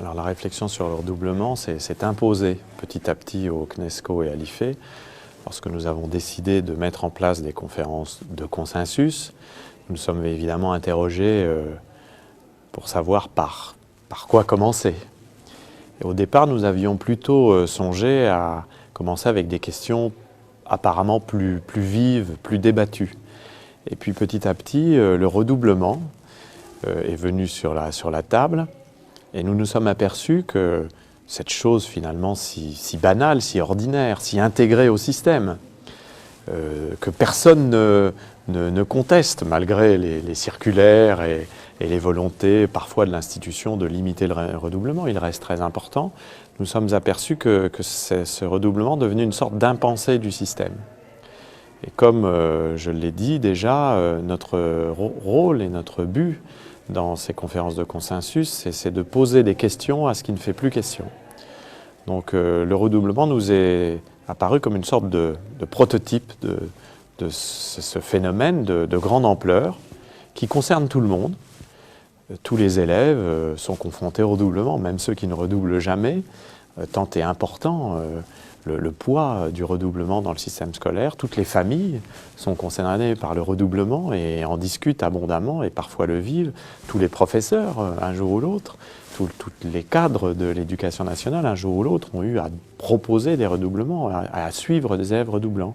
Alors la réflexion sur le redoublement s'est imposée petit à petit au CNESCO et à l'IFE lorsque nous avons décidé de mettre en place des conférences de consensus. Nous nous sommes évidemment interrogés pour savoir par quoi commencer. Et au départ, nous avions plutôt songé à commencer avec des questions apparemment plus vives, plus débattues. Et puis petit à petit, le redoublement est venu sur la table. Et nous nous sommes aperçus que cette chose finalement si banale, si ordinaire, si intégrée au système, que personne ne conteste malgré les circulaires et les volontés parfois de l'institution de limiter le redoublement, il reste très important. Nous sommes aperçus que ce redoublement devenait une sorte d'impensé du système. Et comme je l'ai dit déjà, notre rôle et notre but dans ces conférences de consensus, c'est de poser des questions à ce qui ne fait plus question. Donc le redoublement nous est apparu comme une sorte de prototype de ce phénomène de grande ampleur qui concerne tout le monde. Tous les élèves sont confrontés au redoublement, même ceux qui ne redoublent jamais, tant est important le poids du redoublement dans le système scolaire. Toutes les familles sont concernées par le redoublement et en discutent abondamment et parfois le vivent. Tous les professeurs, un jour ou l'autre, tous les cadres de l'éducation nationale, un jour ou l'autre, ont eu à proposer des redoublements, à suivre des élèves redoublants.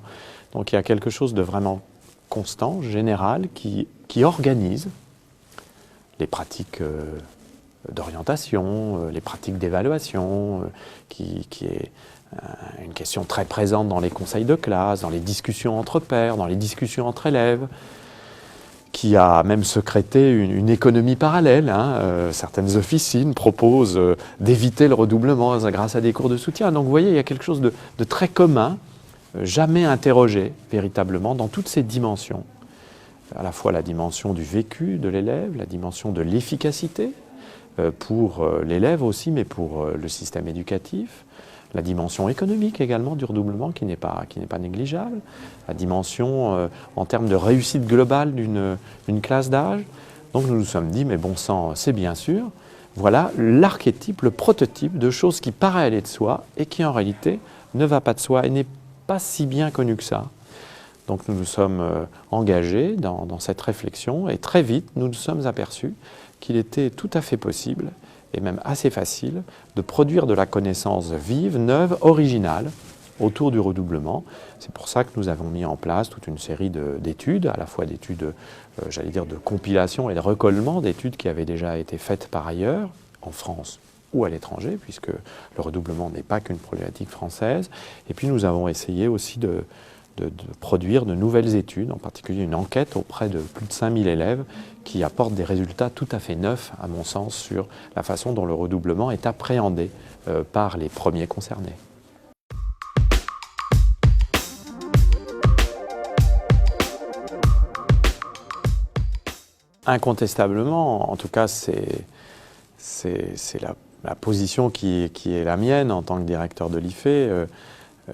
Donc il y a quelque chose de vraiment constant, général, qui organise les pratiques d'orientation, les pratiques d'évaluation, qui est une question très présente dans les conseils de classe, dans les discussions entre pairs, dans les discussions entre élèves, qui a même sécrété une économie parallèle. Certaines officines proposent d'éviter le redoublement grâce à des cours de soutien. Donc vous voyez, il y a quelque chose de très commun, jamais interrogé véritablement dans toutes ces dimensions. À la fois la dimension du vécu de l'élève, la dimension de l'efficacité pour l'élève aussi, mais pour le système éducatif, la dimension économique également du redoublement qui n'est pas négligeable, la dimension en termes de réussite globale d'une classe d'âge. Donc nous nous sommes dit, mais bon sang, c'est bien sûr, voilà l'archétype, le prototype de choses qui paraît aller de soi et qui en réalité ne va pas de soi et n'est pas si bien connu que ça. Donc nous nous sommes engagés dans cette réflexion et très vite nous nous sommes aperçus qu'il était tout à fait possible et même assez facile de produire de la connaissance vive, neuve, originale autour du redoublement. C'est pour ça que nous avons mis en place toute une série d'études, à la fois d'études, j'allais dire, de compilation et de recollement, d'études qui avaient déjà été faites par ailleurs, en France ou à l'étranger, puisque le redoublement n'est pas qu'une problématique française. Et puis nous avons essayé aussi de produire de nouvelles études, en particulier une enquête auprès de plus de 5000 élèves qui apportent des résultats tout à fait neufs, à mon sens, sur la façon dont le redoublement est appréhendé par les premiers concernés. Incontestablement, en tout cas, c'est la position qui est la mienne en tant que directeur de l'IFE.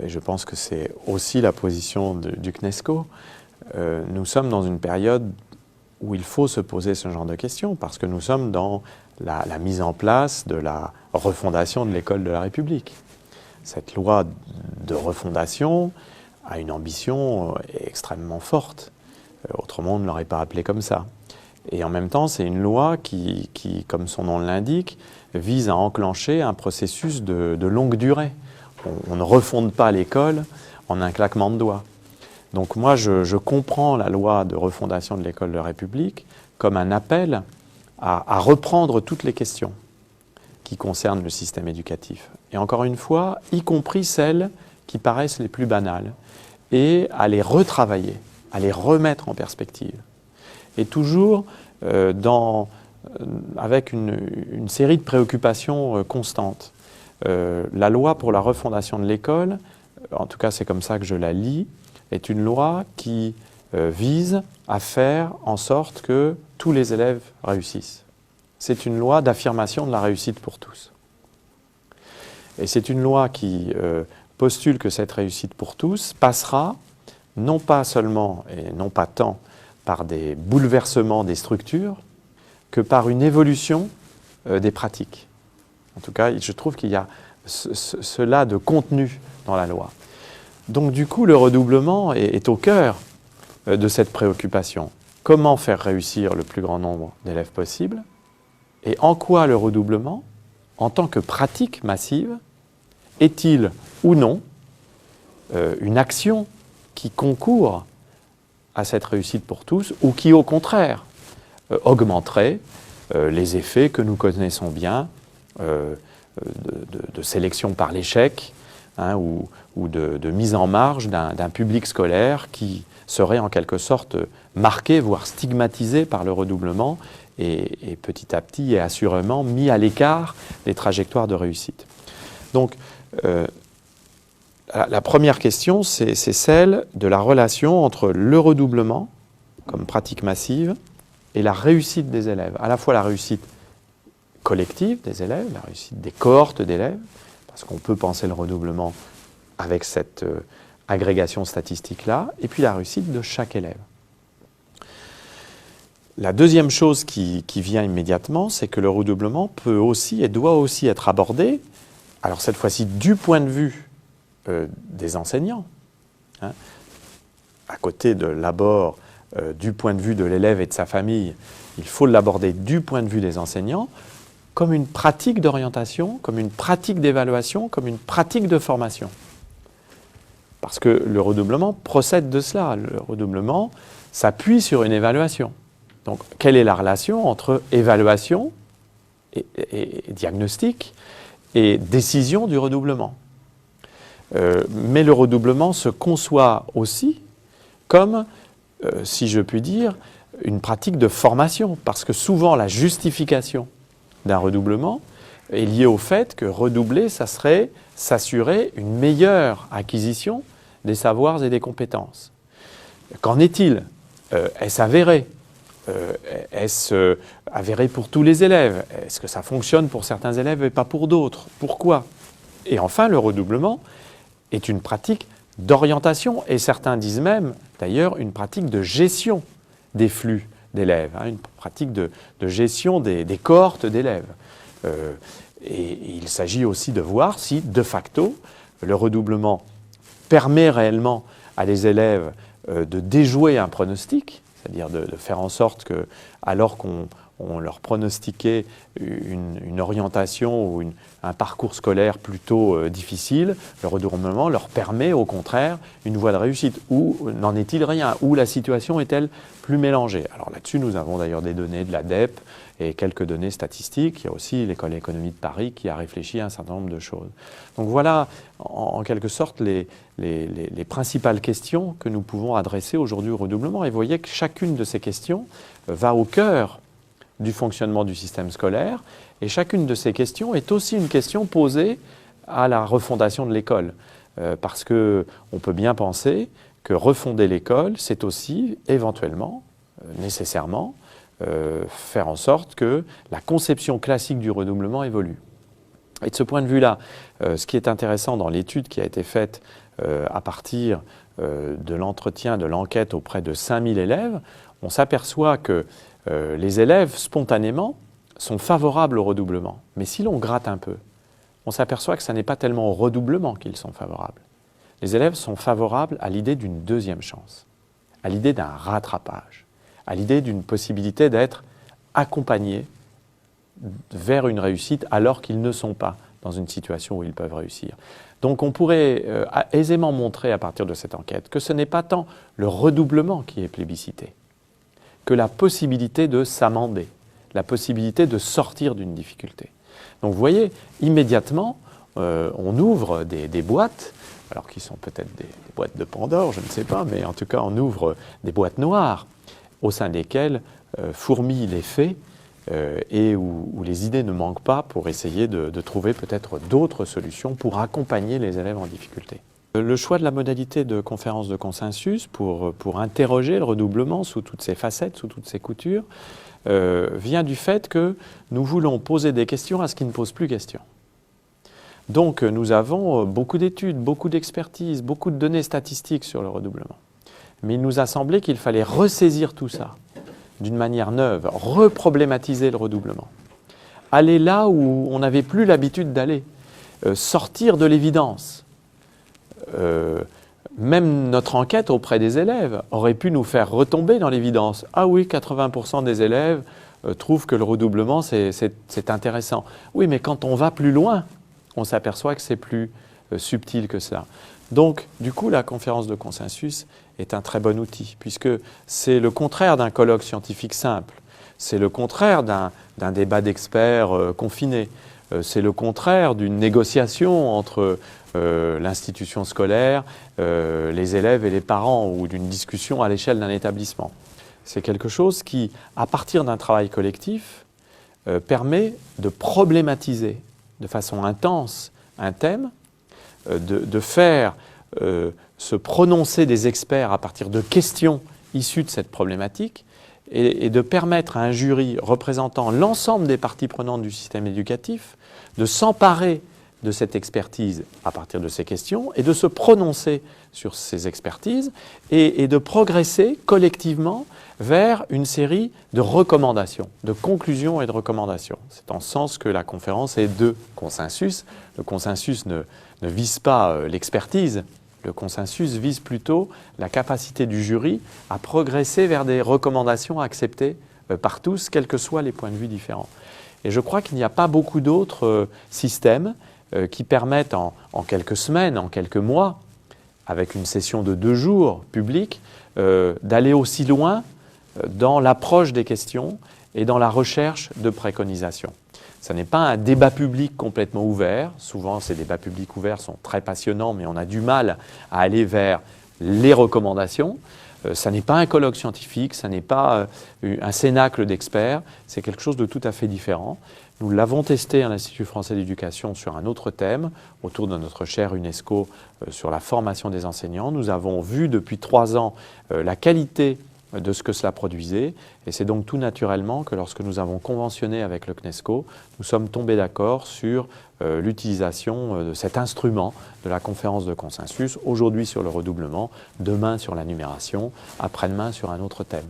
Et je pense que c'est aussi la position du CNESCO. Nous sommes dans une période où il faut se poser ce genre de questions parce que nous sommes dans la mise en place de la refondation de l'école de la République. Cette loi de refondation a une ambition extrêmement forte. Autrement, on ne l'aurait pas appelée comme ça. Et en même temps, c'est une loi qui, comme son nom l'indique, vise à enclencher un processus de longue durée. On ne refonde pas l'école en un claquement de doigts. Donc moi, je comprends la loi de refondation de l'école de la République comme un appel à reprendre toutes les questions qui concernent le système éducatif. Et encore une fois, y compris celles qui paraissent les plus banales, et à les retravailler, à les remettre en perspective. Et toujours avec une série de préoccupations constantes. La loi pour la refondation de l'école, en tout cas c'est comme ça que je la lis, est une loi qui vise à faire en sorte que tous les élèves réussissent. C'est une loi d'affirmation de la réussite pour tous. Et c'est une loi qui postule que cette réussite pour tous passera non pas seulement et non pas tant par des bouleversements des structures que par une évolution des pratiques. En tout cas, je trouve qu'il y a cela de contenu dans la loi. Donc du coup, le redoublement est au cœur de cette préoccupation. Comment faire réussir le plus grand nombre d'élèves possible? Et en quoi le redoublement, en tant que pratique massive, est-il ou non une action qui concourt à cette réussite pour tous ou qui, au contraire, augmenterait les effets que nous connaissons bien de sélection par l'échec, hein, ou de mise en marge d'un public scolaire qui serait en quelque sorte marqué, voire stigmatisé par le redoublement et petit à petit et assurément mis à l'écart des trajectoires de réussite. Donc, la première question, c'est celle de la relation entre le redoublement, comme pratique massive, et la réussite des élèves. À la fois la réussite collective des élèves, la réussite des cohortes d'élèves, parce qu'on peut penser le redoublement avec cette agrégation statistique-là, et puis la réussite de chaque élève. La deuxième chose qui vient immédiatement, c'est que le redoublement peut aussi et doit aussi être abordé, alors cette fois-ci du point de vue des enseignants, hein, à côté de l'abord du point de vue de l'élève et de sa famille, il faut l'aborder du point de vue des enseignants comme une pratique d'orientation, comme une pratique d'évaluation, comme une pratique de formation. Parce que le redoublement procède de cela. Le redoublement s'appuie sur une évaluation. Donc, quelle est la relation entre évaluation et diagnostic et décision du redoublement? Mais le redoublement se conçoit aussi comme, si je puis dire, une pratique de formation, parce que souvent la justification d'un redoublement est liée au fait que redoubler, ça serait s'assurer une meilleure acquisition des savoirs et des compétences. Qu'en est-il? Est-ce avéré? Est-ce avéré pour tous les élèves? Est-ce que ça fonctionne pour certains élèves et pas pour d'autres? Pourquoi? Et enfin, le redoublement est une pratique d'orientation, et certains disent même, d'ailleurs, une pratique de gestion des flux d'élèves, hein, une pratique de gestion des cohortes d'élèves. Et il s'agit aussi de voir si, de facto, le redoublement permet réellement à les élèves de déjouer un pronostic, c'est-à-dire de faire en sorte que, alors qu'on leur pronostiquait une orientation ou un parcours scolaire plutôt difficile, le redoublement leur permet au contraire une voie de réussite. Ou n'en est-il rien? Ou la situation est-elle plus mélangée? Alors là-dessus, nous avons d'ailleurs des données de l'ADEP et quelques données statistiques. Il y a aussi l'École d'économie de Paris qui a réfléchi à un certain nombre de choses. Donc voilà, en quelque sorte, les principales questions que nous pouvons adresser aujourd'hui au redoublement. Et vous voyez que chacune de ces questions va au cœur du fonctionnement du système scolaire, et chacune de ces questions est aussi une question posée à la refondation de l'école, parce qu'on peut bien penser que refonder l'école, c'est aussi éventuellement, nécessairement, faire en sorte que la conception classique du redoublement évolue. Et de ce point de vue-là, ce qui est intéressant dans l'étude qui a été faite à partir de l'entretien, de l'enquête auprès de 5000 élèves, on s'aperçoit que les élèves, spontanément, sont favorables au redoublement. Mais si l'on gratte un peu, on s'aperçoit que ce n'est pas tellement au redoublement qu'ils sont favorables. Les élèves sont favorables à l'idée d'une deuxième chance, à l'idée d'un rattrapage, à l'idée d'une possibilité d'être accompagnés vers une réussite alors qu'ils ne sont pas dans une situation où ils peuvent réussir. Donc on pourrait aisément montrer à partir de cette enquête que ce n'est pas tant le redoublement qui est plébiscité, que la possibilité de s'amender, la possibilité de sortir d'une difficulté. Donc vous voyez, immédiatement, on ouvre des boîtes, alors qui sont peut-être des boîtes de Pandore, je ne sais pas, mais en tout cas on ouvre des boîtes noires au sein desquelles fourmillent les faits et où les idées ne manquent pas pour essayer de trouver peut-être d'autres solutions pour accompagner les élèves en difficulté. Le choix de la modalité de conférence de consensus pour interroger le redoublement sous toutes ses facettes, sous toutes ses coutures, vient du fait que nous voulons poser des questions à ce qui ne pose plus question. Donc nous avons beaucoup d'études, beaucoup d'expertises, beaucoup de données statistiques sur le redoublement. Mais il nous a semblé qu'il fallait ressaisir tout ça d'une manière neuve, reproblématiser le redoublement, aller là où on n'avait plus l'habitude d'aller, sortir de l'évidence. Même notre enquête auprès des élèves aurait pu nous faire retomber dans l'évidence. Ah oui, 80% des élèves trouvent que le redoublement, c'est intéressant. Oui, mais quand on va plus loin, on s'aperçoit que c'est plus subtil que cela. Donc, du coup, la conférence de consensus est un très bon outil, puisque c'est le contraire d'un colloque scientifique simple. C'est le contraire d'un débat d'experts confiné. C'est le contraire d'une négociation entre l'institution scolaire, les élèves et les parents, ou d'une discussion à l'échelle d'un établissement. C'est quelque chose qui, à partir d'un travail collectif, permet de problématiser de façon intense un thème, de faire se prononcer des experts à partir de questions issues de cette problématique et de permettre à un jury représentant l'ensemble des parties prenantes du système éducatif de s'emparer de cette expertise à partir de ces questions et de se prononcer sur ces expertises et de progresser collectivement vers une série de recommandations, de conclusions et de recommandations. C'est en ce sens que la conférence est de consensus. Le consensus ne vise pas l'expertise, le consensus vise plutôt la capacité du jury à progresser vers des recommandations acceptées par tous, quels que soient les points de vue différents. Et je crois qu'il n'y a pas beaucoup d'autres systèmes qui permettent en quelques semaines, en quelques mois, avec une session de 2 jours publique, d'aller aussi loin dans l'approche des questions et dans la recherche de préconisations. Ce n'est pas un débat public complètement ouvert. Souvent, ces débats publics ouverts sont très passionnants, mais on a du mal à aller vers les recommandations. Ça n'est pas un colloque scientifique, ça n'est pas un cénacle d'experts, c'est quelque chose de tout à fait différent. Nous l'avons testé à l'Institut français d'éducation sur un autre thème, autour de notre chaire UNESCO sur la formation des enseignants. Nous avons vu depuis 3 ans la qualité de ce que cela produisait, et c'est donc tout naturellement que lorsque nous avons conventionné avec le CNESCO, nous sommes tombés d'accord sur l'utilisation de cet instrument de la conférence de consensus, aujourd'hui sur le redoublement, demain sur la numération, après-demain sur un autre thème.